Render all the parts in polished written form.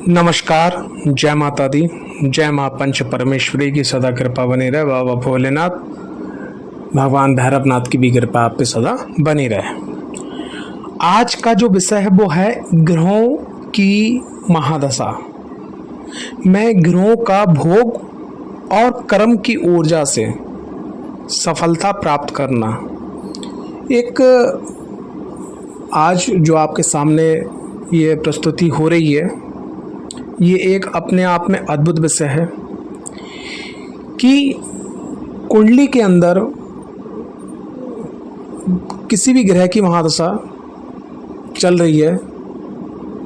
नमस्कार, जय माता दी, जय माँ पंच परमेश्वरी की सदा कृपा बनी रहे। बाबा भोलेनाथ, भगवान भैरवनाथ की भी कृपा आप पे सदा बनी रहे। आज का जो विषय है वो है ग्रहों की महादशा में ग्रहों का भोग और कर्म की ऊर्जा से सफलता प्राप्त करना। एक आज जो आपके सामने ये प्रस्तुति हो रही है, ये एक अपने आप में अद्भुत विषय है कि कुंडली के अंदर किसी भी ग्रह की महादशा चल रही है।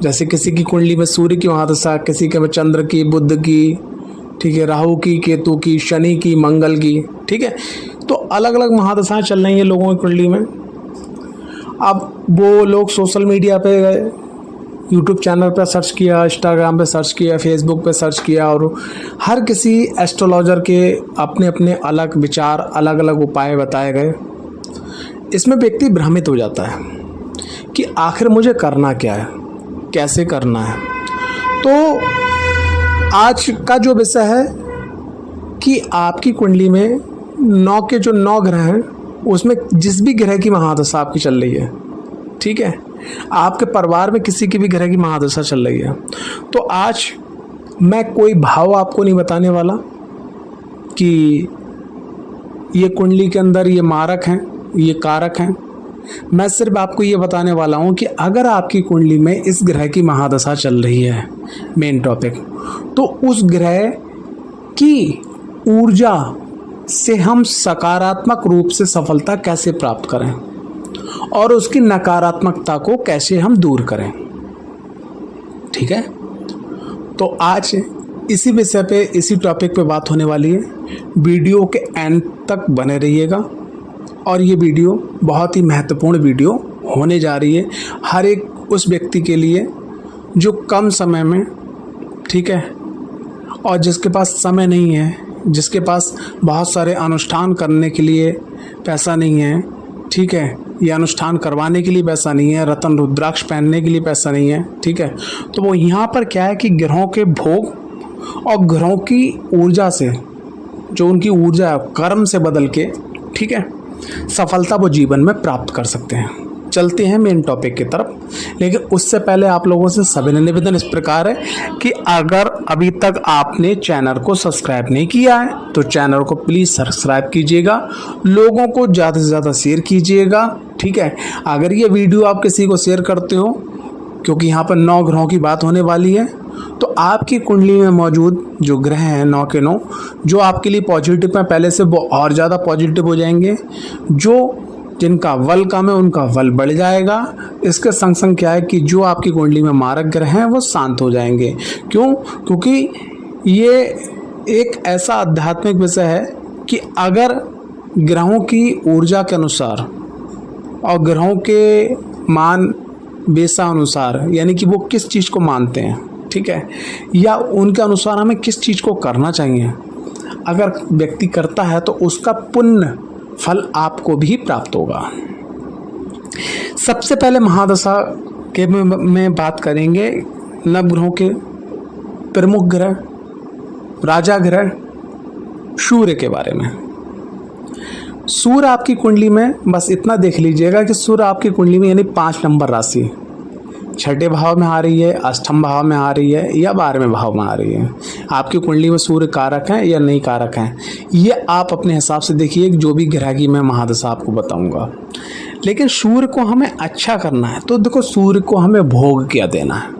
जैसे किसी की कुंडली में सूर्य की महादशा, किसी के में चंद्र की, बुध की, ठीक है, राहु की, केतु की, शनि की, मंगल की, ठीक है। तो अलग अलग महादशाएं चल रही हैं लोगों की कुंडली में। अब वो लोग सोशल मीडिया पे गए, यूट्यूब चैनल पर सर्च किया, इंस्टाग्राम पे सर्च किया, फेसबुक पे सर्च किया, और हर किसी एस्ट्रोलॉजर के अपने अपने अलग विचार, अलग अलग उपाय बताए गए। इसमें व्यक्ति भ्रमित हो जाता है कि आखिर मुझे करना क्या है, कैसे करना है। तो आज का जो विषय है कि आपकी कुंडली में 9 के जो 9 ग्रह हैं, उसमें जिस भी ग्रह की महादशा आपकी चल रही है, ठीक है, आपके परिवार में किसी की भी ग्रह की महादशा चल रही है, तो आज मैं कोई भाव आपको नहीं बताने वाला कि ये कुंडली के अंदर ये मारक हैं, ये कारक हैं। मैं सिर्फ आपको ये बताने वाला हूँ कि अगर आपकी कुंडली में इस ग्रह की महादशा चल रही है, मेन टॉपिक, तो उस ग्रह की ऊर्जा से हम सकारात्मक रूप से सफलता कैसे प्राप्त करें और उसकी नकारात्मकता को कैसे हम दूर करें, ठीक है। तो आज इसी विषय पे, इसी टॉपिक पे बात होने वाली है। वीडियो के एंड तक बने रहिएगा और ये वीडियो बहुत ही महत्वपूर्ण वीडियो होने जा रही है हर एक उस व्यक्ति के लिए जो कम समय में, ठीक है, और जिसके पास समय नहीं है, जिसके पास बहुत सारे अनुष्ठान करने के लिए पैसा नहीं है, ठीक है, ये अनुष्ठान करवाने के लिए पैसा नहीं है, रत्न रुद्राक्ष पहनने के लिए पैसा नहीं है, ठीक है। तो वो यहाँ पर क्या है कि ग्रहों के भोग और ग्रहों की ऊर्जा से, जो उनकी ऊर्जा है, कर्म से बदल के, ठीक है, सफलता वो जीवन में प्राप्त कर सकते हैं। चलते हैं मेन टॉपिक की तरफ, लेकिन उससे पहले आप लोगों से सभी निवेदन इस प्रकार है कि अगर अभी तक आपने चैनल को सब्सक्राइब नहीं किया है तो चैनल को प्लीज़ सब्सक्राइब कीजिएगा, लोगों को ज़्यादा से ज़्यादा शेयर कीजिएगा, ठीक है। अगर ये वीडियो आप किसी को शेयर करते हो, क्योंकि यहाँ पर 9 ग्रहों की बात होने वाली है, तो आपकी कुंडली में मौजूद जो ग्रह हैं 9 के 9, जो आपके लिए पॉजिटिव हैं, पहले से वो और ज़्यादा पॉजिटिव हो जाएंगे। जो जिनका बल कम है उनका बल बढ़ जाएगा। इसके संग संग क्या है कि जो आपकी कुंडली में मारक ग्रह हैं वो शांत हो जाएंगे। क्यों? क्योंकि ये एक ऐसा आध्यात्मिक विषय है कि अगर ग्रहों की ऊर्जा के अनुसार और ग्रहों के मान बेसा अनुसार, यानी कि वो किस चीज़ को मानते हैं, ठीक है, या उनके अनुसार हमें किस चीज़ को करना चाहिए, अगर व्यक्ति करता है तो उसका पुण्य फल आपको भी प्राप्त होगा। सबसे पहले महादशा के में बात करेंगे नवग्रहों के प्रमुख ग्रह, राजा ग्रह सूर्य के बारे में। सूर्य आपकी कुंडली में, बस इतना देख लीजिएगा कि सूर्य आपकी कुंडली में यानी 5 नंबर राशि 6ठे भाव में आ रही है, 8ठम भाव में आ रही है या 12वें भाव में आ रही है। आपकी कुंडली में सूर्य कारक है या नहीं कारक है, ये आप अपने हिसाब से देखिए, जो भी ग्रह की मैं महादशा आपको बताऊंगा। लेकिन सूर्य को हमें अच्छा करना है तो देखो, सूर्य को हमें भोग क्या देना है,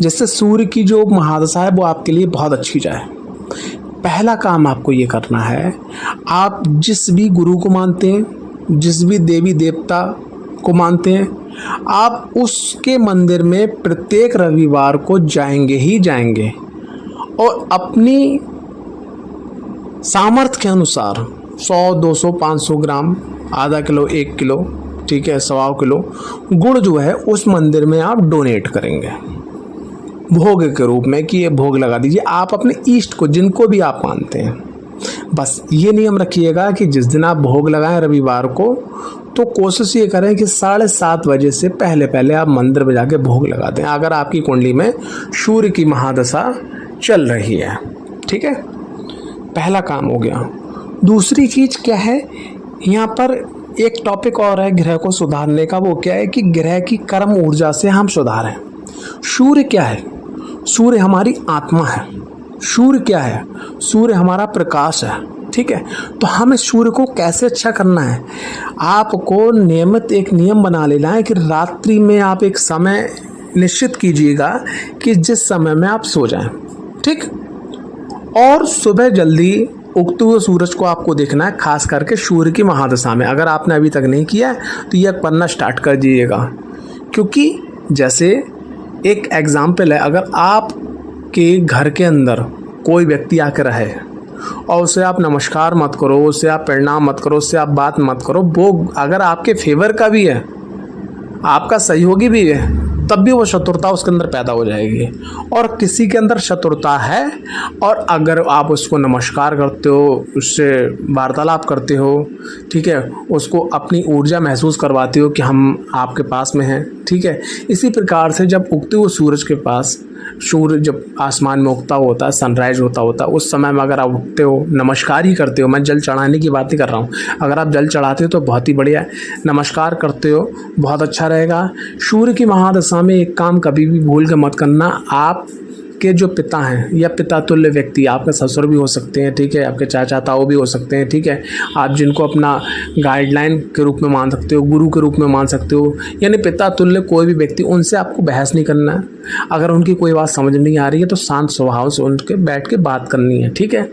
जिससे सूर्य की जो महादशा है वो आपके लिए बहुत अच्छी जाए। पहला काम आपको ये करना है, आप जिस भी गुरु को मानते हैं, जिस भी देवी देवता को मानते हैं, आप उसके मंदिर में प्रत्येक रविवार को जाएंगे ही जाएंगे और अपनी सामर्थ्य के अनुसार 100, 200, 500 ग्राम, आधा किलो, 1 किलो, ठीक है, 1.25 किलो गुड़ जो है उस मंदिर में आप डोनेट करेंगे भोग के रूप में, कि ये भोग लगा दीजिए आप अपने इष्ट को, जिनको भी आप मानते हैं। बस ये नियम रखिएगा कि जिस दिन आप भोग लगाएं रविवार को, तो तो कोशिश ये करें कि 7:30 बजे से पहले पहले आप मंदिर में जाके भोग लगा दें, अगर आपकी कुंडली में सूर्य की महादशा चल रही है। ठीक है, पहला काम हो गया। दूसरी चीज़ क्या है, यहाँ पर एक टॉपिक और है ग्रह को सुधारने का। वो क्या है कि ग्रह की कर्म ऊर्जा से हम सुधारें। सूर्य क्या है? सूर्य हमारी आत्मा है। सूर्य क्या है? सूर्य हमारा प्रकाश है। ठीक है, तो हमें सूर्य को कैसे अच्छा करना है, आपको नियमित एक नियम बना लेना है कि रात्रि में आप एक समय निश्चित कीजिएगा कि जिस समय में आप सो जाएं। ठीक, और सुबह जल्दी उगते हुए सूरज को आपको देखना है, खास करके सूर्य की महादशा में। अगर आपने अभी तक नहीं किया है तो यह पढ़ना स्टार्ट कर दीजिएगा, क्योंकि जैसे एक एग्जाम्पल है, अगर आपके घर के अंदर कोई व्यक्ति आकर रहे और उसे आप नमस्कार मत करो, उसे आप प्रणाम मत करो, उससे आप बात मत करो, वो अगर आपके फेवर का भी है, आपका सहयोगी भी है, तब भी वो शत्रुता उसके अंदर पैदा हो जाएगी। और किसी के अंदर शत्रुता है और अगर आप उसको नमस्कार करते हो, उससे वार्तालाप करते हो, ठीक है, उसको अपनी ऊर्जा महसूस करवाते हो कि हम आपके पास में हैं। ठीक है, इसी प्रकार से जब उगते हुए सूरज के पास, सूर्य जब आसमान में उगता होता है, सनराइज होता है, उस समय में अगर आप उठते हो, नमस्कार ही करते हो, मैं जल चढ़ाने की बात ही कर रहा हूँ, अगर आप जल चढ़ाते हो तो बहुत ही बढ़िया है, नमस्कार करते हो बहुत अच्छा रहेगा। सूर्य की महादशा में एक काम कभी भी भूल के मत करना, आप के जो पिता हैं या पिता तुल्य व्यक्ति, आपके ससुर भी हो सकते हैं, ठीक है, आपके चाचा ताऊ भी हो सकते हैं, ठीक है, आप जिनको अपना गाइडलाइन के रूप में मान सकते हो, गुरु के रूप में मान सकते हो, यानी पिता तुल्य कोई भी व्यक्ति, उनसे आपको बहस नहीं करना है। अगर उनकी कोई बात समझ नहीं आ रही है तो शांत स्वभाव से उनके बैठ के बात करनी है। ठीक है,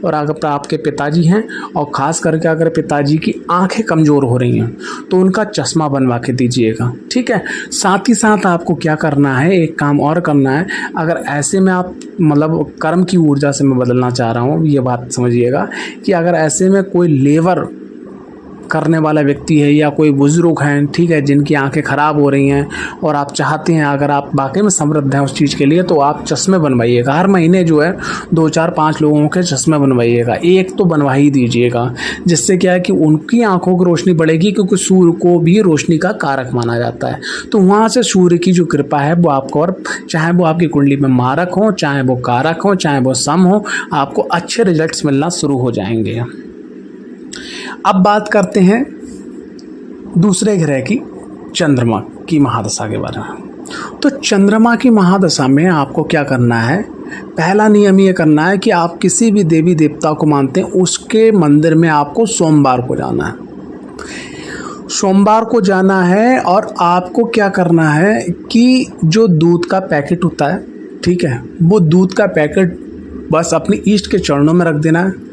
और अगर आपके पिताजी हैं और ख़ास करके अगर पिताजी की आंखें कमज़ोर हो रही हैं तो उनका चश्मा बनवा के दीजिएगा। ठीक है, साथ ही साथ आपको क्या करना है, एक काम और करना है, अगर ऐसे में आप मतलब कर्म की ऊर्जा से मैं बदलना चाह रहा हूँ, ये बात समझिएगा कि अगर ऐसे में कोई लेबर करने वाला व्यक्ति है या कोई बुजुर्ग हैं, ठीक है, जिनकी आंखें ख़राब हो रही हैं और आप चाहते हैं, अगर आप वाकई में समृद्ध हैं उस चीज़ के लिए, तो आप चश्मे बनवाइएगा। हर महीने जो है 2, 4, 5 लोगों के चश्मे बनवाइएगा, एक तो बनवा ही दीजिएगा, जिससे क्या है कि उनकी आंखों की रोशनी बढ़ेगी, क्योंकि सूर्य को भी रोशनी का कारक माना जाता है। तो वहाँ से सूर्य की जो कृपा है वो आपको, और चाहे वो आपकी कुंडली में मारक हो, चाहे वो कारक हो, चाहे वो सम हो, आपको अच्छे रिजल्ट्स मिलना शुरू हो जाएंगे। अब बात करते हैं दूसरे ग्रह की, चंद्रमा की महादशा के बारे में। तो चंद्रमा की महादशा में आपको क्या करना है, पहला नियम ये करना है कि आप किसी भी देवी देवता को मानते हैं, उसके मंदिर में आपको सोमवार को जाना है। सोमवार को जाना है और आपको क्या करना है कि जो दूध का पैकेट होता है, ठीक है, वो दूध का पैकेट बस अपनी इष्ट के चरणों में रख देना है।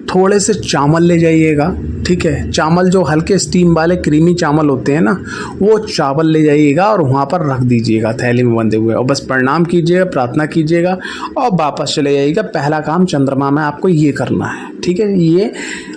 थोड़े से चावल ले जाइएगा, ठीक है, चावल जो हल्के स्टीम वाले क्रीमी चावल होते हैं ना, वो चावल ले जाइएगा और वहाँ पर रख दीजिएगा थैली में बंधे हुए, और बस प्रणाम कीजिएगा, प्रार्थना कीजिएगा और वापस चले जाइएगा। पहला काम चंद्रमा में आपको ये करना है। ठीक है, ये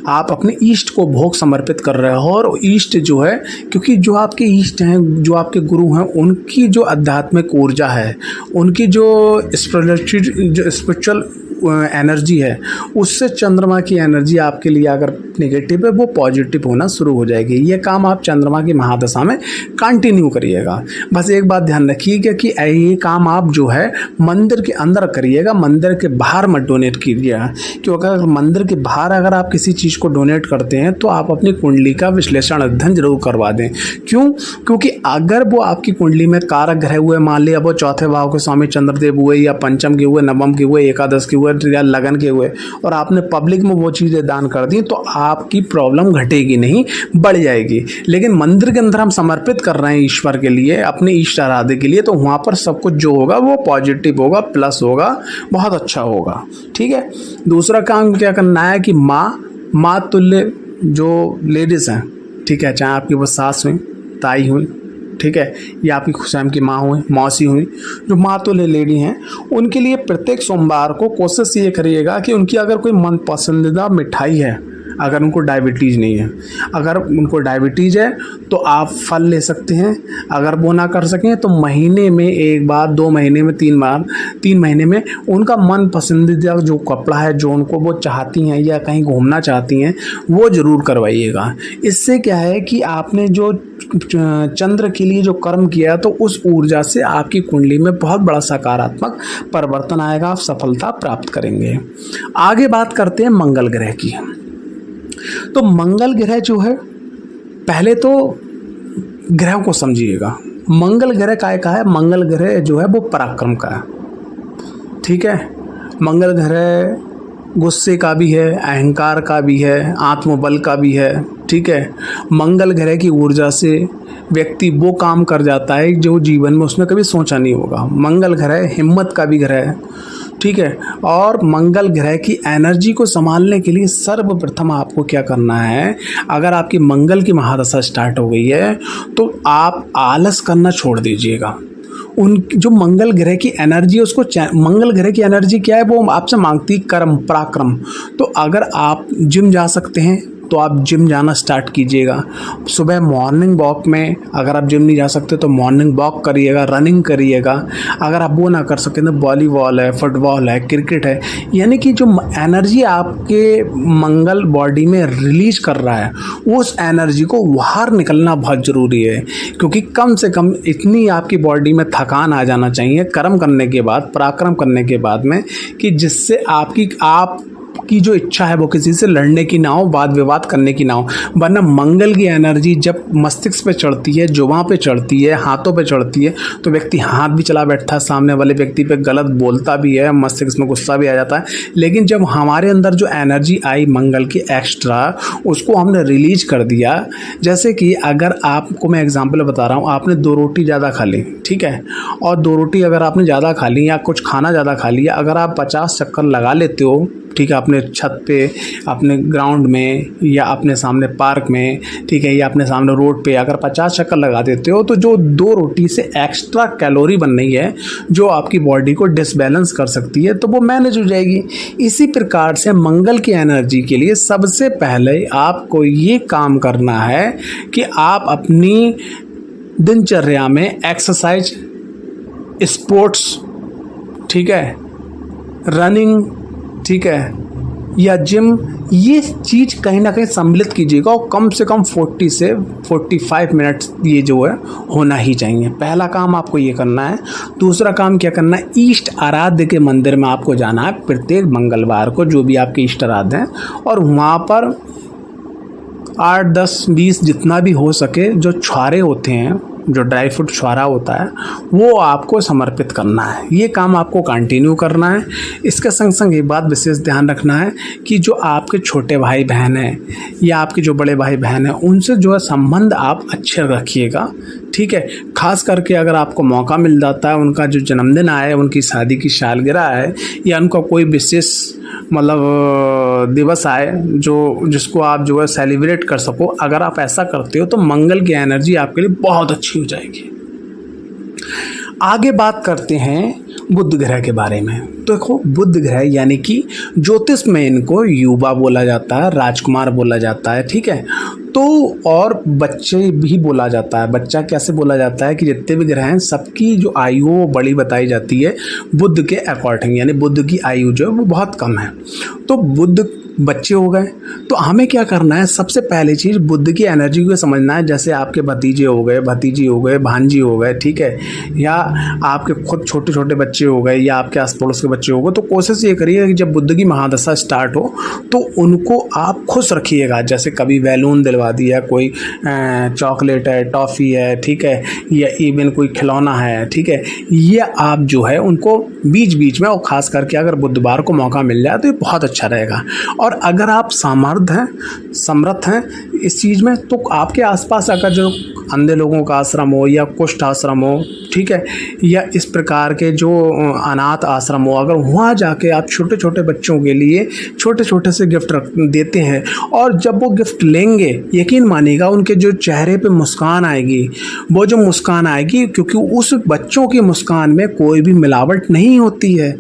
आप अपने इष्ट को भोग समर्पित कर रहे हो, और इष्ट जो है, क्योंकि जो आपके इष्ट हैं, जो आपके गुरु हैं, उनकी जो आध्यात्मिक ऊर्जा है, उनकी जो स्पिरिचुअल एनर्जी है, उससे चंद्रमा की एनर्जी आपके लिए अगर नेगेटिव है वो पॉजिटिव होना शुरू हो जाएगी। ये काम आप चंद्रमा की महादशा में कंटिन्यू करिएगा। बस एक बात ध्यान रखिएगा कि ये काम आप जो है मंदिर के अंदर करिएगा, मंदिर के बाहर मत डोनेट कीजिएगा, क्योंकि अगर मंदिर के बाहर अगर आप किसी चीज़ को डोनेट करते हैं तो आप अपनी कुंडली का विश्लेषण अध्ययन जरूर करवा दें। क्यों? क्योंकि अगर वो आपकी कुंडली में कारक ग्रह हुए, मान लिया वो चौथे भाव के स्वामी चंद्रदेव हुए, या पंचम के हुए, नवम के हुए, एकादश के हुए, या लगन के हुए, और आपने पब्लिक में वो चीज़ें दान कर दी, तो आपकी प्रॉब्लम घटेगी नहीं, बढ़ जाएगी। लेकिन मंदिर के अंदर हम समर्पित कर रहे हैं ईश्वर के लिए, अपने इष्ट आराध्य के लिए, तो वहाँ पर सब कुछ जो होगा वो पॉजिटिव होगा, प्लस होगा, बहुत अच्छा होगा। ठीक है, दूसरा काम क्या करना है कि माँ तुल्य जो लेडीज़ हैं, ठीक है, चाहे आपकी वो सास हुई, ताई हुई, ठीक है, या आपकी स्वयं की माँ हुई, मौसी हुई, जो माँ तो लेडी हैं, उनके लिए प्रत्येक सोमवार को कोशिश ये करिएगा कि उनकी अगर कोई मन पसंदीदा मिठाई है, अगर उनको डायबिटीज़ नहीं है। अगर उनको डायबिटीज़ है तो आप फल ले सकते हैं। अगर वो ना कर सकें तो महीने में एक बार, 2 महीने में 3 बार, 3 महीने में उनका मन पसंदीदा जो कपड़ा है, जो उनको वो चाहती हैं या कहीं घूमना चाहती हैं, वो ज़रूर करवाइएगा। इससे क्या है कि आपने जो चंद्र के लिए जो कर्म किया तो उस ऊर्जा से आपकी कुंडली में बहुत बड़ा सकारात्मक परिवर्तन आएगा, आप सफलता प्राप्त करेंगे। आगे बात करते हैं मंगल ग्रह की। तो मंगल ग्रह जो है, पहले तो ग्रहों को समझिएगा। मंगल ग्रह काय का है? मंगल ग्रह जो है वो पराक्रम का है, ठीक है। मंगल ग्रह गुस्से का भी है, अहंकार का भी है, आत्मबल का भी है, ठीक है। मंगल ग्रह की ऊर्जा से व्यक्ति वो काम कर जाता है जो जीवन में उसने कभी सोचा नहीं होगा। मंगल ग्रह हिम्मत का भी ग्रह है, ठीक है। और मंगल ग्रह की एनर्जी को संभालने के लिए सर्वप्रथम आपको क्या करना है, अगर आपकी मंगल की महादशा स्टार्ट हो गई है तो आप आलस करना छोड़ दीजिएगा। उन जो मंगल ग्रह की एनर्जी है उसको, मंगल ग्रह की एनर्जी क्या है, वो आपसे मांगती कर्म, पराक्रम। तो अगर आप जिम जा सकते हैं तो आप जिम जाना स्टार्ट कीजिएगा। सुबह मॉर्निंग वॉक में, अगर आप जिम नहीं जा सकते तो मॉर्निंग वॉक करिएगा, रनिंग करिएगा। अगर आप वो ना कर सकें तो वॉलीबॉल है, फुटबॉल है, क्रिकेट है। यानी कि जो एनर्जी आपके मंगल बॉडी में रिलीज कर रहा है, उस एनर्जी को बाहर निकलना बहुत ज़रूरी है। क्योंकि कम से कम इतनी आपकी बॉडी में थकान आ जाना चाहिए कर्म करने के बाद, पराक्रम करने के बाद में, कि जिससे आपकी जो इच्छा है वो किसी से लड़ने की ना हो, वाद विवाद करने की ना हो। वरना मंगल की एनर्जी जब मस्तिष्क पे चढ़ती है, जुबान पे चढ़ती है, हाथों पे चढ़ती है, तो व्यक्ति हाथ भी चला बैठता है, सामने वाले व्यक्ति पे गलत बोलता भी है, मस्तिष्क में गुस्सा भी आ जाता है। लेकिन जब हमारे अंदर जो एनर्जी आई मंगल की एक्स्ट्रा, उसको हमने रिलीज कर दिया। जैसे कि अगर आपको मैं एग्जाम्पल बता रहा हूँ, आपने 2 रोटी ज़्यादा खा ली, ठीक है, और 2 रोटी अगर आपने ज़्यादा खा ली या कुछ खाना ज़्यादा खा लिया, अगर आप 50 चक्कर लगा लेते हो, ठीक है, अपने छत पे, अपने ग्राउंड में, या अपने सामने पार्क में, ठीक है, या अपने सामने रोड पे अगर 50 चक्कर लगा देते हो, तो जो 2 रोटी से एक्स्ट्रा कैलोरी बन रही है जो आपकी बॉडी को डिसबैलेंस कर सकती है, तो वो मैनेज हो जाएगी। इसी प्रकार से मंगल की एनर्जी के लिए सबसे पहले आपको ये काम करना है कि आप अपनी दिनचर्या में एक्सरसाइज, स्पोर्ट्स, ठीक है, रनिंग, ठीक है, या जिम, ये चीज़ कहीं ना कहीं सम्मिलित कीजिएगा। और कम से कम 40 से 45 मिनट ये जो है होना ही चाहिए। पहला काम आपको ये करना है। दूसरा काम क्या करना है, इष्ट आराध्य के मंदिर में आपको जाना है प्रत्येक मंगलवार को, जो भी आपके इष्ट आराध्य हैं, और वहाँ पर 8, 10, 20 जितना भी हो सके जो छुआरे होते हैं, जो ड्राई फ्रूट छुआरा होता है, वो आपको समर्पित करना है। ये काम आपको कंटिन्यू करना है। इसके संग संग एक बात विशेष ध्यान रखना है कि जो आपके छोटे भाई बहन हैं या आपके जो बड़े भाई बहन हैं, उनसे जो है संबंध आप अच्छे रखिएगा, ठीक है। खास करके अगर आपको मौका मिल जाता है, उनका जो जन्मदिन आए, उनकी शादी की सालगिरह है, या उनका कोई विशेष मतलब दिवस आए जो जिसको आप जो है सेलिब्रेट कर सको, अगर आप ऐसा करते हो तो मंगल की एनर्जी आपके लिए बहुत अच्छी हो जाएगी। आगे बात करते हैं बुध ग्रह के बारे में। तो देखो, बुध ग्रह यानी कि ज्योतिष में इनको युवा बोला जाता है, राजकुमार बोला जाता है, ठीक है। तो और बच्चे भी बोला जाता है। बच्चा कैसे बोला जाता है कि जितने भी ग्रह हैं सबकी जो आयु वो बड़ी बताई जाती है बुध के अकॉर्डिंग, यानी बुध की आयु जो है वो बहुत कम है। तो बुध बच्चे हो गए, तो हमें क्या करना है, सबसे पहली चीज़ बुध की एनर्जी को समझना है। जैसे आपके भतीजे हो गए, भतीजी हो गए, भांजी हो गए, ठीक है, या आपके खुद छोटे छोटे बच्चे हो गए, या आपके आस पड़ोस के बच्चे हो गए, तो कोशिश ये करिए कि जब बुध की महादशा स्टार्ट हो तो उनको आप खुश रखिएगा। जैसे कभी बैलून दिलवा दिया, कोई चॉकलेट है, टॉफ़ी है, ठीक है, या इवन कोई खिलौना है, ठीक है, ये आप जो है उनको बीच बीच में, और ख़ास करके अगर बुधवार को मौका मिल जाए तो ये बहुत अच्छा रहेगा। और अगर आप समर्थ हैं इस चीज़ में, तो आपके आसपास अगर जो अंधे लोगों का आश्रम हो या कुष्ठ आश्रम हो, ठीक है, या इस प्रकार के जो अनाथ आश्रम हो, अगर वहाँ जाके आप छोटे छोटे बच्चों के लिए छोटे छोटे से गिफ्ट देते हैं, और जब वो गिफ्ट लेंगे, यकीन मानिएगा उनके जो चेहरे पे मुस्कान आएगी, वो जो मुस्कान आएगी, क्योंकि उस बच्चों की मुस्कान में कोई भी मिलावट नहीं होती है,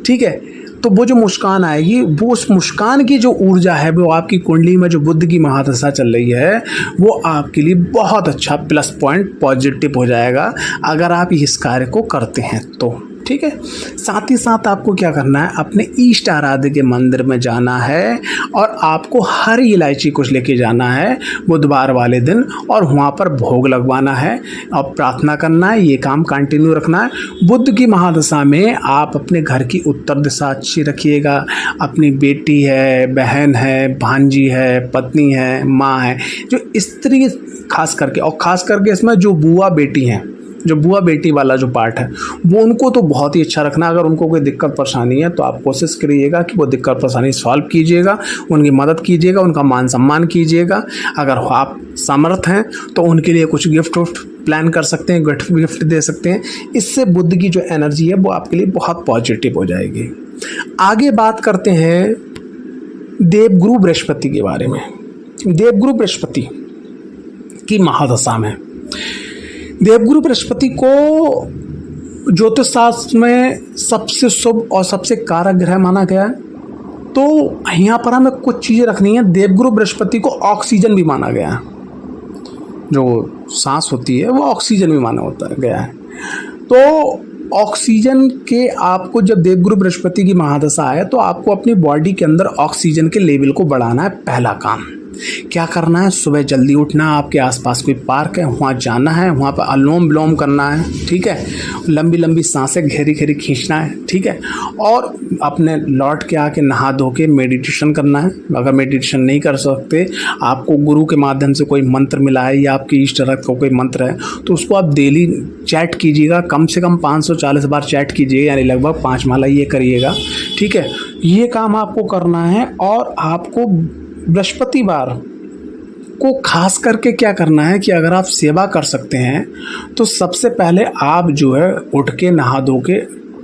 ठीक है। तो तो वो जो मुस्कान आएगी, वो उस मुस्कान की जो ऊर्जा है वो आपकी कुंडली में जो बुध की महादशा चल रही है वो आपके लिए बहुत अच्छा प्लस पॉइंट पॉजिटिव हो जाएगा अगर आप इस कार्य को करते हैं तो। ठीक है, साथ ही साथ आपको क्या करना है, अपने इष्ट आराध्य के मंदिर में जाना है और आपको हरी इलायची कुछ लेके जाना है बुधवार वाले दिन और वहाँ पर भोग लगवाना है और प्रार्थना करना है। ये काम कंटिन्यू रखना है। बुध की महादशा में आप अपने घर की उत्तर दिशा अच्छी रखिएगा। अपनी बेटी है, बहन है, भांजी है, पत्नी है, माँ है, जो स्त्री खास करके, और ख़ास करके इसमें जो बुआ बेटी हैं, जो बुआ बेटी वाला जो पार्ट है वो उनको तो बहुत ही अच्छा रखना। अगर उनको कोई दिक्कत परेशानी है तो आप कोशिश करिएगा कि वो दिक्कत परेशानी सॉल्व कीजिएगा, उनकी मदद कीजिएगा, उनका मान सम्मान कीजिएगा। अगर आप समर्थ हैं तो उनके लिए कुछ गिफ्ट प्लान कर सकते हैं, गिफ्ट दे सकते हैं। इससे बुध की जो एनर्जी है वो आपके लिए बहुत पॉजिटिव हो जाएगी। आगे बात करते हैं देवगुरु बृहस्पति के बारे में। देवगुरु बृहस्पति की महादशा में देवगुरु बृहस्पति को ज्योतिष शास्त्र में सबसे शुभ और सबसे कारक ग्रह माना गया है। तो यहाँ पर हमें कुछ चीज़ें रखनी है। देवगुरु बृहस्पति को ऑक्सीजन भी माना गया है, जो सांस होती है वो ऑक्सीजन भी माना होता गया है। तो ऑक्सीजन के आपको जब देवगुरु बृहस्पति की महादशा आए तो आपको अपनी बॉडी के अंदर ऑक्सीजन के लेवल को बढ़ाना है। पहला काम क्या करना है, सुबह जल्दी उठना, आपके आसपास कोई पार्क है वहाँ जाना है, वहाँ पर अनुलोम विलोम करना है। ठीक है, लंबी लंबी सांसें घेरी घेरी खींचना है। ठीक है, और अपने लौट के आके नहा धो के मेडिटेशन करना है। अगर मेडिटेशन नहीं कर सकते, आपको गुरु के माध्यम से कोई मंत्र मिला है या आपके इष्ट रथ का कोई मंत्र है तो उसको आप डेली चैट कीजिएगा। कम से कम 540 बार चैट कीजिएगा, यानी लगभग 5 माला ये करिएगा। ठीक है, ये काम आपको करना है। और आपको बृहस्पतिवार को खास करके क्या करना है कि अगर आप सेवा कर सकते हैं तो सबसे पहले आप जो है उठ के नहा धो के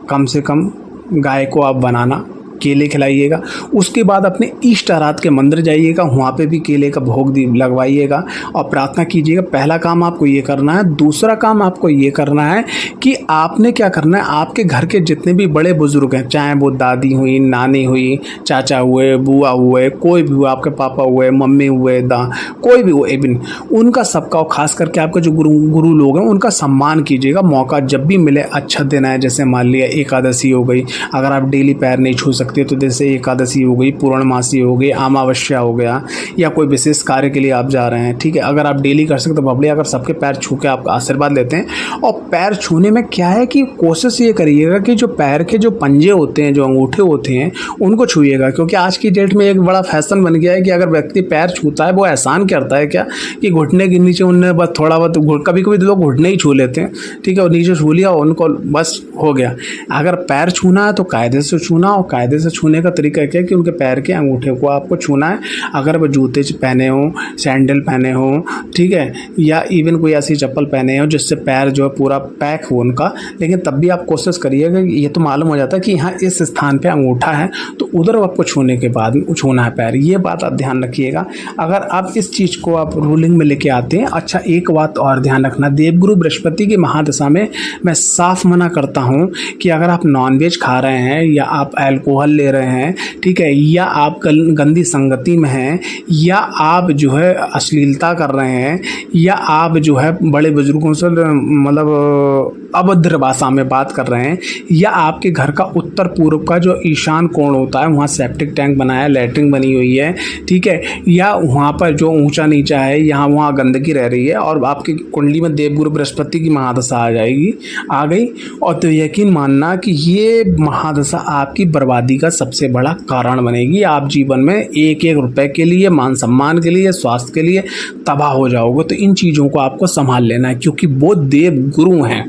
कम से कम गाय को आप बनाना, केले खिलाइएगा। उसके बाद अपने इष्ट आराध्य के मंदिर जाइएगा, वहाँ पे भी केले का भोग लगवाइएगा और प्रार्थना कीजिएगा। पहला काम आपको ये करना है। दूसरा काम आपको ये करना है कि आपने क्या करना है, आपके घर के जितने भी बड़े बुजुर्ग हैं, चाहे वो दादी हुई, नानी हुई, चाचा हुए, बुआ हुए, कोई भी हुआ, आपके पापा हुए, मम्मी हुए, कोई भी हुए, इवन उनका सबका, और खास करके आपके जो गुरु लोग हैं उनका सम्मान कीजिएगा। मौका जब भी मिले, अच्छा दिन है, जैसे मान लिया एकादशी हो गई, अगर आप डेली पैर नहीं छू सकते तो जैसे एकादशी हो गई, पूर्णमासी हो गई, अमावस्या हो गया, या कोई विशेष कार्य के लिए आप जा रहे हैं। ठीक है, अगर आप डेली कर सकते तो भले अगर सबके पैर छू के आप आशीर्वाद लेते हैं। और पैर छूने में क्या है कि कोशिश ये करिएगा कि जो पैर के जो पंजे होते हैं, जो अंगूठे होते हैं, उनको छूइएगा। क्योंकि आज की डेट में एक बड़ा फैशन बन गया है कि अगर व्यक्ति पैर छूता है वो एहसान करता है क्या कि घुटने के नीचे उनने बस थोड़ा बहुत, कभी कभी लोग घुटने ही छू लेते हैं। ठीक है, और नीचे छू लिया उनको बस हो गया। अगर पैर छूना है तो कायदे से छूना, और कायदे से छूने का तरीका क्या है कि उनके पैर के अंगूठे को आपको छूना है। अगर वो जूते पहने हो, सैंडल पहने हो, ठीक है, या इवन कोई ऐसी चप्पल पहने हो जिससे पैर जो है पूरा पैक हो उनका, लेकिन तब भी आप कोशिश करिएगा कि ये तो मालूम हो जाता है कि यहाँ इस स्थान पे अंगूठा है तो उधर आपको छूने के बाद छूना है पैर। ये बात आप ध्यान रखिएगा। अगर आप इस चीज़ को आप रूलिंग में लेके आते हैं। अच्छा, एक बात और ध्यान रखना, देवगुरु बृहस्पति की महादशा में मैं साफ मना करता हूँ कि अगर आप नॉनवेज खा रहे हैं या आप अल्कोहल ले रहे हैं, ठीक है, या आप गंदी संगति में हैं, या आप जो है अश्लीलता कर रहे हैं, या आप जो है बड़े बुजुर्गों से मतलब अभद्र भाषा में बात कर रहे हैं, या आपके घर का उत्तर पूर्व का जो ईशान कोण होता है वहाँ सेप्टिक टैंक बनाया है, लैट्रिन बनी हुई है, ठीक है, या वहाँ पर जो ऊंचा नीचा है, यहाँ वहाँ गंदगी रह रही है और आपकी कुंडली में देवगुरु बृहस्पति की महादशा आ गई, और तो यकीन मानना कि ये महादशा आपकी बर्बादी का सबसे बड़ा कारण बनेगी। आप जीवन में एक एक रुपए के लिए, मान सम्मान के लिए, स्वास्थ्य के लिए तबाह हो जाओगे। तो इन चीज़ों को आपको संभाल लेना है, क्योंकि वो देव गुरु हैं।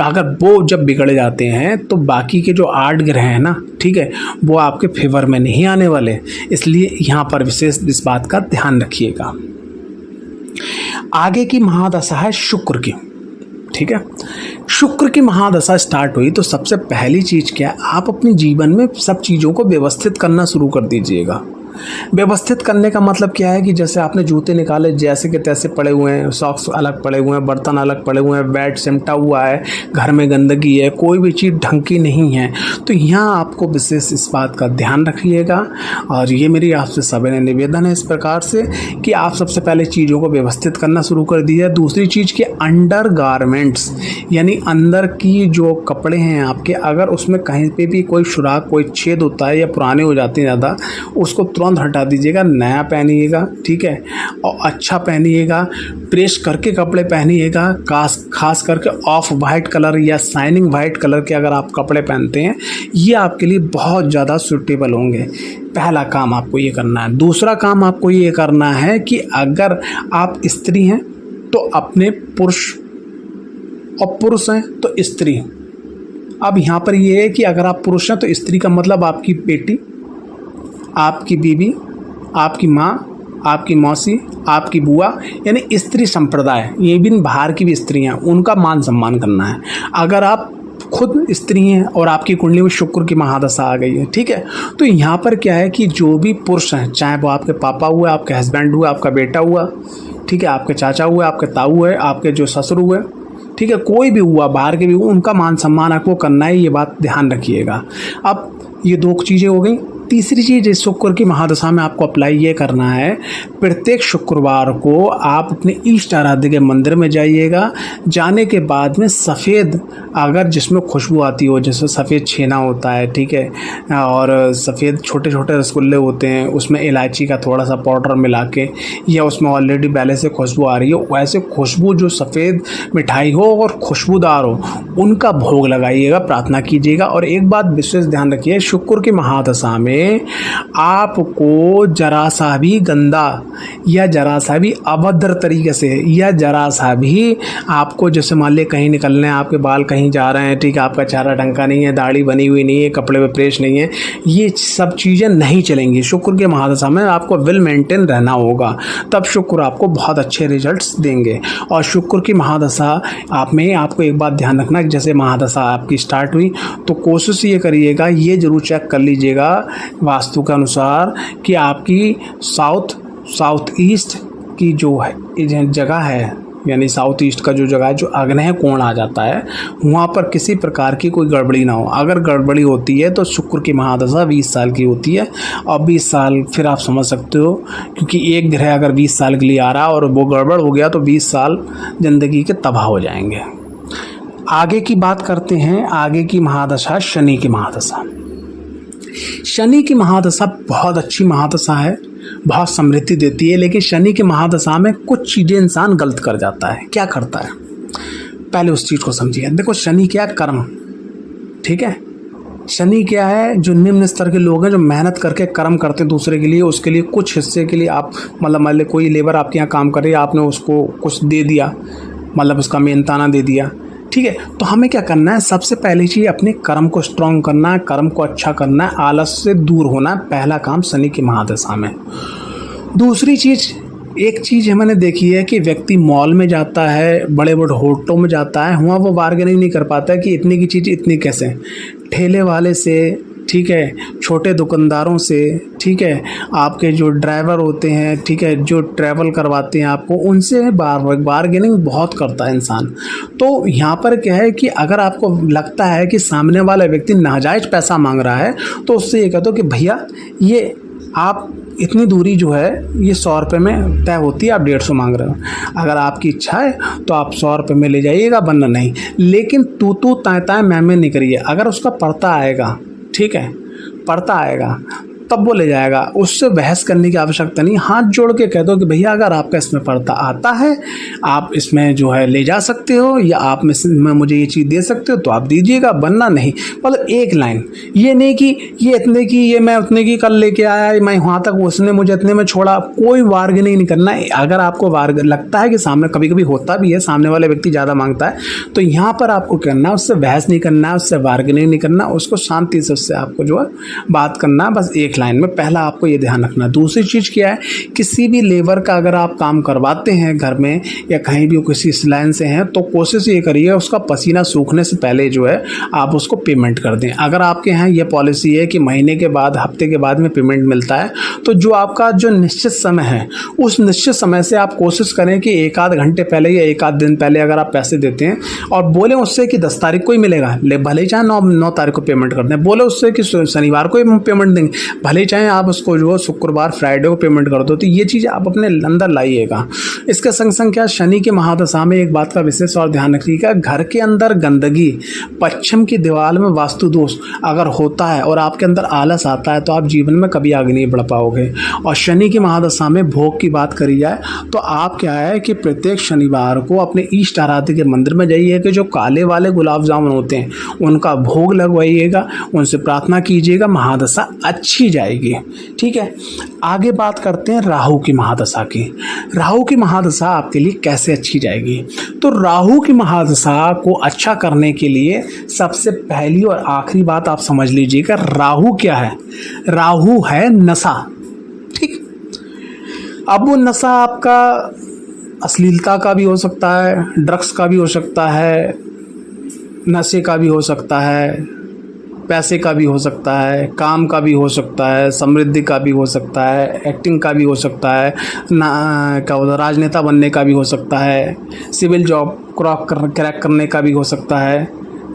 अगर वो जब बिगड़ जाते हैं तो बाकी के जो 8 ग्रह हैं ना, ठीक है, वो आपके फेवर में नहीं आने वाले। इसलिए यहाँ पर विशेष इस बात का ध्यान रखिएगा। आगे की महादशा है शुक्र की। ठीक है, शुक्र की महादशा स्टार्ट हुई तो सबसे पहली चीज़ क्या है, आप अपने जीवन में सब चीज़ों को व्यवस्थित करना शुरू कर दीजिएगा। व्यवस्थित करने का मतलब क्या है कि जैसे आपने जूते निकाले जैसे के तैसे पड़े हुए हैं, सॉक्स अलग पड़े हुए हैं, बर्तन अलग पड़े हुए हैं, बेड सिमटा हुआ है, घर में गंदगी है, कोई भी चीज़ ढंग की नहीं है, तो यहाँ आपको विशेष इस बात का ध्यान रखिएगा। और ये मेरी आपसे सविनय निवेदन है इस प्रकार से कि आप सबसे पहले चीज़ों को व्यवस्थित करना शुरू कर दीजिए। दूसरी चीज़ कि अंडर गारमेंट्स यानी अंदर की जो कपड़े हैं आपके, अगर उसमें कहीं पे भी कोई सुराख कोई छेद होता है या पुराने हो जाते हैं ज़्यादा, उसको तुरंत हटा दीजिएगा, नया पहनिएगा, ठीक है, और अच्छा पहनिएगा, प्रेस करके कपड़े पहनिएगा, खास करके ऑफ वाइट कलर या शाइनिंग वाइट कलर के अगर आप कपड़े पहनते हैं ये आपके लिए बहुत ज़्यादा सूटेबल होंगे। पहला काम आपको ये करना है। दूसरा काम आपको ये करना है कि अगर आप स्त्री हैं तो अपने पुरुष, और पुरुष हैं तो स्त्री। अब यहाँ पर ये है कि अगर आप पुरुष हैं तो स्त्री का मतलब आपकी बेटी, आपकी बीवी, आपकी माँ, आपकी मौसी, आपकी बुआ, यानी स्त्री संप्रदाय, ये भी बाहर की भी स्त्री हैं, उनका मान सम्मान करना है। अगर आप खुद स्त्री हैं और आपकी कुंडली में शुक्र की महादशा आ गई है, ठीक है, तो यहाँ पर क्या है कि जो भी पुरुष हैं, चाहे वो आपके पापा हुए, आपके हस्बैंड हुए, आपका बेटा हुआ, ठीक है, आपके चाचा हुए, आपके ताऊ हुए, आपके जो ससुर हुए, ठीक है, कोई भी हुआ बाहर के भी हुआ, उनका मान सम्मान आपको करना है, ये बात ध्यान रखिएगा। अब ये दो चीज़ें हो गई। तीसरी चीज़ इस शुक्र की महादशा में आपको अप्लाई ये करना है, प्रत्येक शुक्रवार को आप अपने इष्ट आराध्य के मंदिर में जाइएगा। जाने के बाद में सफ़ेद, अगर जिसमें खुशबू आती हो, जैसे सफ़ेद छेना होता है, ठीक है, और सफ़ेद छोटे छोटे रसगुल्ले होते हैं, उसमें इलायची का थोड़ा सा पाउडर मिला के, या उसमें ऑलरेडी पहले से खुशबू आ रही हो, वैसे खुशबू जो सफ़ेद मिठाई हो और खुशबूदार हो, उनका भोग लगाइएगा, प्रार्थना कीजिएगा। और एक बात विशेष ध्यान रखिए, शुक्र की महादशा में आपको जरा सा भी गंदा या जरा सा भी अभद्र तरीके से, या जरा सा भी आपको, जैसे मान लिया कहीं निकलने हैं, आपके बाल कहीं जा रहे हैं, ठीक है, आपका चेहरा ढंग का नहीं है, दाढ़ी बनी हुई नहीं है, कपड़े पे प्रेस नहीं है, ये सब चीज़ें नहीं चलेंगी। शुक्र के महादशा में आपको वेल मेंटेन रहना होगा, तब शुक्र आपको बहुत अच्छे रिजल्ट्स देंगे। और शुक्र की महादशा आप में आपको एक बात ध्यान रखना, जैसे महादशा आपकी स्टार्ट हुई तो कोशिश ये करिएगा, ये जरूर चेक कर लीजिएगा वास्तु के अनुसार कि आपकी साउथ ईस्ट की जो है जगह है, यानी साउथ ईस्ट का जो जगह है, जो आग्नेय कोण आ जाता है, वहाँ पर किसी प्रकार की कोई गड़बड़ी ना हो। अगर गड़बड़ी होती है तो शुक्र की महादशा 20 साल की होती है, और 20 साल फिर आप समझ सकते हो, क्योंकि एक ग्रह अगर 20 साल के लिए आ रहा है और वो गड़बड़ हो गया तो 20 साल ज़िंदगी के तबाह हो जाएंगे। आगे की बात करते हैं। आगे की महादशा शनि की महादशा। शनि की महादशा बहुत अच्छी महादशा है, बहुत समृद्धि देती है, लेकिन शनि की महादशा में कुछ चीज़ें इंसान गलत कर जाता है। क्या करता है, पहले उस चीज़ को समझिए। देखो, शनि क्या है? कर्म, ठीक है। शनि क्या है? जो निम्न स्तर के लोग हैं, जो मेहनत करके कर्म करते हैं दूसरे के लिए, उसके लिए कुछ हिस्से के लिए आप, मतलब मान लो कोई लेबर आपके यहाँ काम कर रही है, आपने उसको कुछ दे दिया, मतलब उसका मेहनताना दे दिया, ठीक है। तो हमें क्या करना है, सबसे पहली चीज़ अपने कर्म को स्ट्रॉन्ग करना है, कर्म को अच्छा करना है, आलस से दूर होना है, पहला काम शनि की महादशा में। दूसरी चीज़, एक चीज़ मैंने देखी है कि व्यक्ति मॉल में जाता है, बड़े बड़े होटलों में जाता है, वहाँ वो बार्गेनिंग नहीं कर पाता है कि इतनी की चीज़ इतनी कैसे, ठेले वाले से, ठीक है, छोटे दुकानदारों से, ठीक है, आपके जो ड्राइवर होते हैं, ठीक है, जो ट्रैवल करवाते हैं आपको, उनसे बार्गेनिंग बहुत करता है इंसान। तो यहाँ पर क्या है कि अगर आपको लगता है कि सामने वाला व्यक्ति नाजायज़ पैसा मांग रहा है, तो उससे ये कह दो कि भैया ये आप इतनी दूरी जो है ये 100 रुपये में तय होती है, आप 150 मांग रहे हो। अगर आपकी इच्छा है तो आप 100 रुपये में ले जाइएगा, वरना नहीं। लेकिन तू ताय मैं नहीं करिए। अगर उसका पड़ता आएगा, ठीक है, पड़ता आएगा, तब वो ले जाएगा, उससे बहस करने की आवश्यकता नहीं। हाथ जोड़ के कह दो कि भैया अगर आपका इसमें पड़ता आता है, आप इसमें जो है ले जा सकते हो, या आप में मुझे ये चीज़ दे सकते हो तो आप दीजिएगा, बनना नहीं। मतलब एक लाइन, ये नहीं कि ये इतने की, ये मैं उतने की कल लेके आया, मैं वहाँ तक, उसने मुझे इतने में छोड़ा। कोई बार्गेनिंग नहीं करना है। अगर आपको लगता है कि सामने, कभी कभी होता भी है, सामने वाले व्यक्ति ज़्यादा मांगता है, तो यहाँ पर आपको करना है, उससे बहस नहीं करना है, उससे बार्गेनिंग नहीं करना, उसको शांति से उससे आपको जो है बात करना है, बस एक लाइन में, पहला आपको ये ध्यान रखना है। दूसरी चीज़ क्या है, किसी भी लेबर का अगर आप काम करवाते हैं घर में या कहीं भी किसी लाइन से हैं, तो कोशिश ये करिए उसका पसीना सूखने से पहले जो है आप उसको पेमेंट कर दें। अगर आपके यहाँ ये पॉलिसी है कि महीने के बाद, हफ्ते के बाद में पेमेंट मिलता है, तो जो आपका जो निश्चित समय है उस निश्चित समय से आप कोशिश करें कि एक आध घंटे पहले या एक आध दिन पहले अगर आप पैसे देते हैं और बोले उससे कि 10 तारीख को ही मिलेगा, ले भले ही चाहे 9 तारीख को पेमेंट कर दें, बोले उससे कि शनिवार को ही पेमेंट देंगे, भले ही चाहे आप उसको जो शुक्रवार फ्राइडे को पेमेंट कर दो, तो ये चीज़ आप अपने अंदर लाइएगा। इसके संग संग क्या, शनि की महादशा में एक बात का विशेष और ध्यान रखिएगा, घर के अंदर गंदगी, पश्चिम की दीवार में वास्तु दोष अगर होता है और आपके अंदर आलस आता है तो आप जीवन में कभी आगे नहीं बढ़ पाओगे। और शनि की महादशा में भोग की बात करी जाए तो आप क्या है कि प्रत्येक शनिवार को अपने इष्ट आराध्य के मंदिर में जाइए कि जो काले वाले गुलाब जामुन होते हैं उनका भोग लगवाइएगा, उनसे प्रार्थना कीजिएगा, महादशा अच्छी जाएगी। ठीक है, आगे बात करते हैं राहु की महादशा की। राहु की महादशा आपके लिए कैसे अच्छी जाएगी? तो राहु की महादशा को अच्छा करने के लिए सबसे पहली और आखिरी बात आप समझ लीजिएगा, राहु क्या है? राहु है नशा। ठीक, अब वो नशा आपका अश्लीलता का भी हो सकता है, ड्रग्स का भी हो सकता है, नशे का भी हो सकता है, पैसे का भी हो सकता है, काम का भी हो सकता है, समृद्धि का भी हो सकता है, एक्टिंग का भी हो सकता है, क्या होता है, राजनेता बनने का भी हो सकता है, सिविल जॉब क्रैक करने का भी हो सकता है,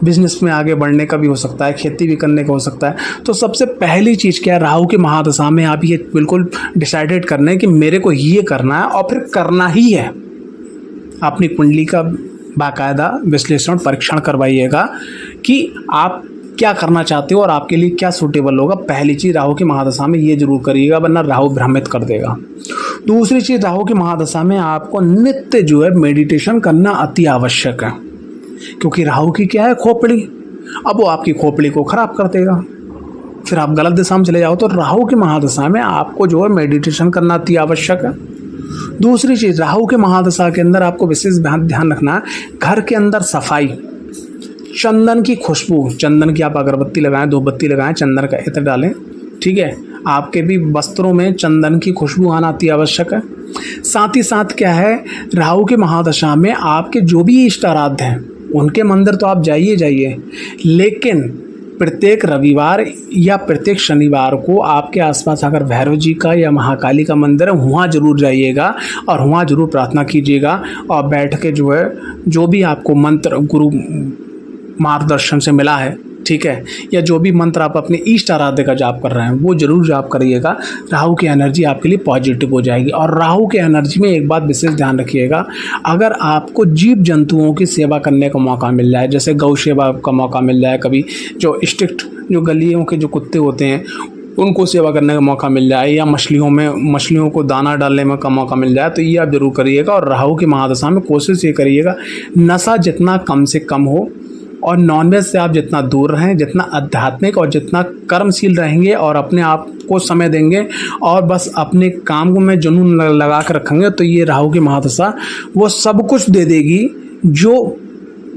बिजनेस में आगे बढ़ने का भी हो सकता है, खेती भी करने का हो सकता है। तो सबसे पहली चीज़ क्या है, राहु की महादशा में आप ये बिल्कुल डिसाइडेड करना है कि मेरे को ये करना है और फिर करना ही है। अपनी कुंडली का बाकायदा विश्लेषण परीक्षण करवाइएगा कि आप क्या करना चाहते हो और आपके लिए क्या सूटेबल होगा। पहली चीज़ राहु की महादशा में ये जरूर करिएगा, वरना राहु भ्रमित कर देगा। दूसरी चीज़, राहु की महादशा में आपको नित्य जो है मेडिटेशन करना अति आवश्यक है, क्योंकि राहु की क्या है, खोपड़ी। अब वो आपकी खोपड़ी को खराब कर देगा, फिर आप गलत दिशा में चले जाओ। तो राहु की महादशा में आपको जो है मेडिटेशन करना अति आवश्यक है। दूसरी चीज़, राहु के महादशा के अंदर आपको विशेष ध्यान रखना है, घर के अंदर सफाई, चंदन की खुशबू, चंदन की आप अगरबत्ती लगाएं, धूपबत्ती लगाएं, चंदन का इत्र डालें। ठीक है, आपके भी वस्त्रों में चंदन की खुशबू आना अति आवश्यक है। साथ ही साथ क्या है, राहु के महादशा में आपके जो भी इष्ट आराध्य हैं उनके मंदिर तो आप जाइए, लेकिन प्रत्येक रविवार या प्रत्येक शनिवार को आपके आसपास अगर भैरव जी का या महाकाली का मंदिर है, वहाँ जरूर जाइएगा और वहाँ जरूर प्रार्थना कीजिएगा। और बैठ के जो है, जो भी आपको मंत्र गुरु मार्गदर्शन से मिला है, ठीक है, या जो भी मंत्र आप अपने इष्ट आराध्य का जाप कर रहे हैं वो जरूर जाप करिएगा। राहु की एनर्जी आपके लिए पॉजिटिव हो जाएगी। और राहु की एनर्जी में एक बात विशेष ध्यान रखिएगा, अगर आपको जीव जंतुओं की सेवा करने का मौका मिल जाए, जैसे गौ सेवा का मौका मिल जाए, कभी जो स्ट्रिक्ट जो गलियों के जो कुत्ते होते हैं उनको सेवा करने का मौका मिल जाए, या मछलियों को दाना डालने में का मौका मिल जाए, तो ये आप जरूर करिएगा। और राहु की महादशा में कोशिश ये करिएगा, नशा जितना कम से कम हो और नॉनवेज से आप जितना दूर रहें, जितना आध्यात्मिक और जितना कर्मशील रहेंगे और अपने आप को समय देंगे और बस अपने काम को में जुनून लगा कर रखेंगे, तो ये राहु की महादशा वो सब कुछ दे देगी जो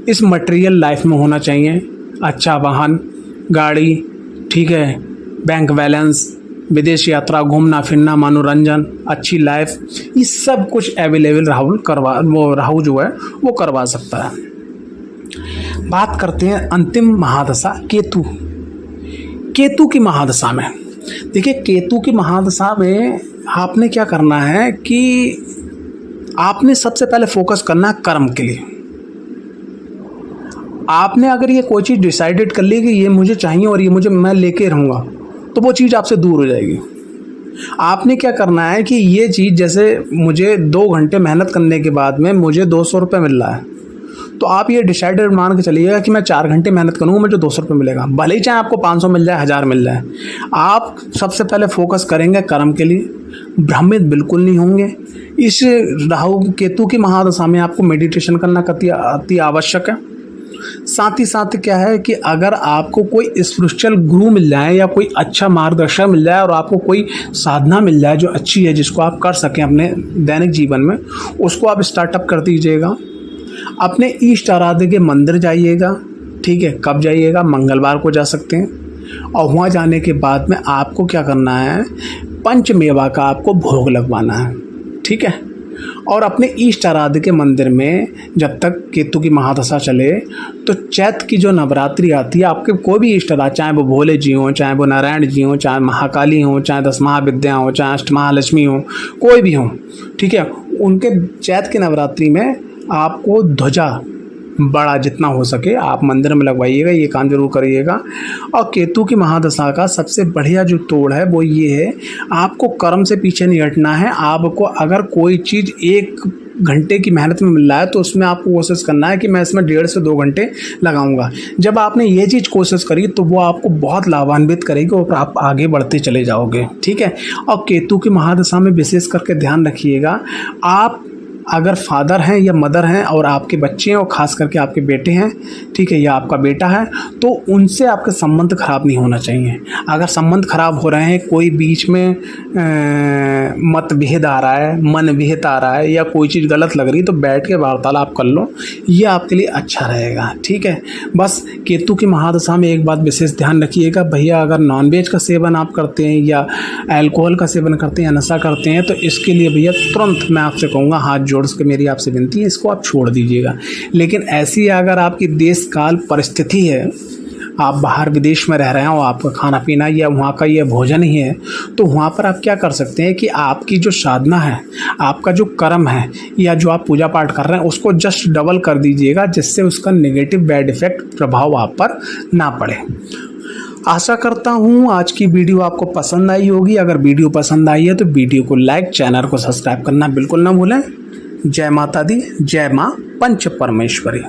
इस मटेरियल लाइफ में होना चाहिए। अच्छा वाहन, गाड़ी, ठीक है, बैंक बैलेंस, विदेश यात्रा, घूमना फिरना, मनोरंजन, अच्छी लाइफ, ये सब कुछ अवेलेबल राहु जो है वो करवा सकता है। बात करते हैं अंतिम महादशा केतु की महादशा में। देखिए, केतु की महादशा में आपने क्या करना है कि आपने सबसे पहले फोकस करना है कर्म के लिए। आपने अगर ये कोई चीज़ डिसाइडेड कर ली कि ये मुझे चाहिए और ये मैं लेके रहूँगा, तो वो चीज़ आपसे दूर हो जाएगी। आपने क्या करना है कि ये चीज़, जैसे मुझे 2 घंटे मेहनत करने के बाद में मुझे 200 रुपये मिल रहा है, तो आप ये डिसाइडेड मान के चलिएगा कि मैं 4 घंटे मेहनत करूँगा, मुझे 200 रुपये मिलेगा, भले ही चाहे आपको 500 मिल जाए, 1000 मिल जाए। आप सबसे पहले फोकस करेंगे कर्म के लिए, भ्रमित बिल्कुल नहीं होंगे। इस राहु केतु की महादशा में आपको मेडिटेशन करना अति आवश्यक है। साथ ही साथ क्या है कि अगर आपको कोई स्पिरिचुअल गुरु मिल जाए या कोई अच्छा मार्गदर्शक मिल जाए और आपको कोई साधना मिल जाए जो अच्छी है, जिसको आप कर सकें अपने दैनिक जीवन में, उसको आप स्टार्टअप कर दीजिएगा। अपने इष्ट आराध्य के मंदिर जाइएगा। ठीक है, कब जाइएगा? मंगलवार को जा सकते हैं। और वहाँ जाने के बाद में आपको क्या करना है, पंचमेवा का आपको भोग लगवाना है, ठीक है। और अपने इष्ट आराध्य के मंदिर में जब तक केतु की महादशा चले, तो चैत की जो नवरात्रि आती है, आपके कोई भी इष्ट आराध्य, चाहे वो भोले जी हों, चाहे वो नारायण जी हों, चाहे महाकाली हों, चाहे 10 महाविद्या हों, चाहे अष्टमहालक्ष्मी हों, कोई भी हों, ठीक है, उनके चैत की नवरात्रि में आपको ध्वजा बड़ा जितना हो सके आप मंदिर में लगवाइएगा, ये काम जरूर करिएगा। और केतु की महादशा का सबसे बढ़िया जो तोड़ है वो ये है, आपको कर्म से पीछे नहीं हटना है। आपको अगर कोई चीज़ 1 घंटे की मेहनत में मिल रहा है तो उसमें आपको कोशिश करना है कि मैं इसमें 1.5 से 2 घंटे लगाऊंगा। जब आपने ये चीज़ कोशिश करी तो वो आपको बहुत लाभान्वित करेगी और आप आगे बढ़ते चले जाओगे, ठीक है। और केतु की महादशा में विशेष करके ध्यान रखिएगा, आप अगर फादर हैं या मदर हैं और आपके बच्चे हैं और ख़ास करके आपके बेटे हैं, ठीक है, या आपका बेटा है, तो उनसे आपके संबंध खराब नहीं होना चाहिए। अगर संबंध खराब हो रहे हैं, कोई बीच में मतभेद आ रहा है, मनभेद आ रहा है, या कोई चीज़ गलत लग रही, तो बैठ के वार्तालाप कर लो, ये आपके लिए अच्छा रहेगा, ठीक है। बस केतु की महादशा में एक बात विशेष ध्यान रखिएगा भैया, अगर नॉनवेज का सेवन आप करते हैं या अल्कोहल का सेवन करते हैं या नशा करते हैं, तो इसके लिए भैया तुरंत मैं आपसे कहूँगा, हाथ जोड़ के मेरी आपसे विनती है, इसको आप छोड़ दीजिएगा। लेकिन ऐसी अगर आपकी देश काल परिस्थिति है, आप बाहर विदेश में रह रहे हैं और आपका खाना पीना या वहाँ का ये भोजन ही है, तो वहाँ पर आप क्या कर सकते हैं कि आपकी जो साधना है, आपका जो कर्म है, या जो आप पूजा पाठ कर रहे हैं, उसको जस्ट डबल कर दीजिएगा, जिससे उसका नेगेटिव बैड इफेक्ट प्रभाव आप पर ना पड़े। आशा करता हूँ आज की वीडियो आपको पसंद आई होगी। अगर वीडियो पसंद आई है तो वीडियो को लाइक, चैनल को सब्सक्राइब करना बिल्कुल ना भूलें। जय माता दी, जय माँ पंच परमेश्वरी।